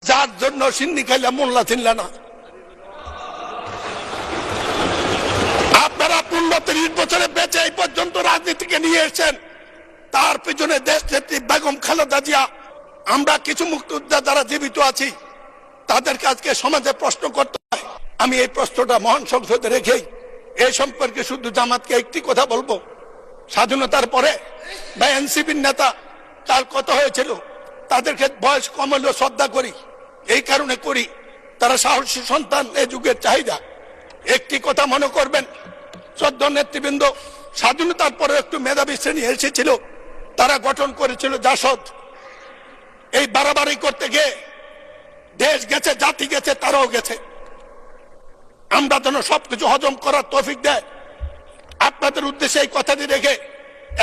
যার জন্য সিন্নি খাইলে মোল্লা চিনলে না। আপনারা 15-30 বছরে বেঁচে এই পর্যন্ত রাজনীতিকে নিয়ে এসেছেন, তার পিছনে দেশ নেত্রী বেগম খালেদা জিয়া। আমরা কিছু মুক্তিযোদ্ধা যারা জীবিত আছি তাদেরকে আজকে সমাজে প্রশ্ন করতে হয়। আমি এই প্রশ্নটা মহান সংসদে রেখেই এই সম্পর্কে শুধু জামাতকে একটি কথা বলবো, স্বাধীনতার পরে বা এনসিপির নেতা কাল কত হয়েছিল, তাদেরকে বয়স কম হলেও শ্রদ্ধা করি, এই কারণে করি তারা সাহসী সন্তান, এই যুগের চাহিদা। একটি কথা মনে করবেন, শ্রদ্ধা নেতৃবৃন্দ স্বাধীনতার পরে একটু মেধাবী শ্রেণী এসেছিল, তারা গঠন করেছিল জাসদ। এই বাড়াবাড়ি করতে গিয়ে দেশ গেছে, জাতি গেছে, তারাও গেছে। আমরা যেন সবকিছু হজম করার তৌফিক দেয়। আপনাদের উদ্দেশ্যে এই কথাটি রেখে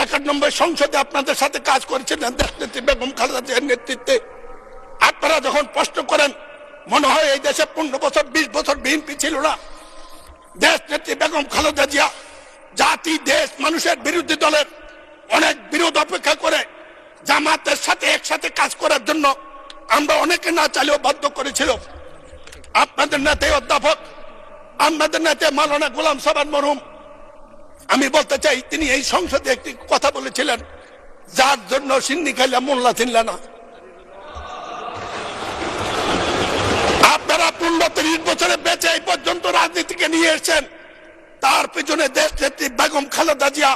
91 সংসদে আপনাদের সাথে কাজ করেছিলেন দেশনেত্রী বেগম খালেদা জিয়ার নেতৃত্বে। আপনারা যখন প্রশ্ন করেন মনে হয় এই দেশে 15 বছর 20 বছর বিএনপি ছিল না। দেশনেত্রী বেগম খালেদা জিয়া জাতি, দেশ, মানুষের বিরোধী দলের অনেক বিরোধ অপেক্ষা করে জামাতের সাথে একসাথে কাজ করার জন্য আমরা অনেকে না চাইলেও বাধ্য করেছিল। আপনাদের নেতা অধ্যাপক, আপনাদের নেতা মাওলানা গোলাম সাবান মরহুম, আমি বলতে চাই তিনি এই সংসদে একটি কথা বলেছিলেন, যার জন্য সিন্নি খাইলে মোল্লা চিনলে না। আপনারা 15-30 বছরে বেঁচে এই পর্যন্ত রাজনীতিকে নিয়ে এসেছেন, তার পিছনে দেশ নেত্রী বেগম খালেদা জিয়া।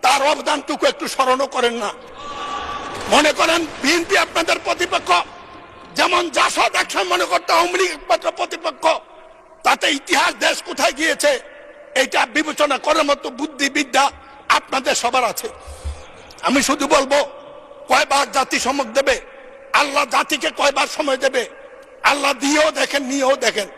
তার অবদানটুকু একটু স্মরণ করেন না। মনে করেন বিএনপি আপনাদের প্রতিপক্ষ, যেমন জাসদ একসময় মনে করতে আওয়ামী লীগ একমাত্র প্রতিপক্ষ, তাতে ইতিহাস দেশ কোথায় গিয়েছে এইটা বিবেচনা করার মতো বুদ্ধি বিদ্যা আপনাদের সবার আছে। আমি শুধু বলবো, কয়বার জাতি সময় দেবে, আল্লাহ জাতিকে কয়বার সময় দেবে, আল্লাহ দিয়েও দেখেন, নিয়েও দেখেন।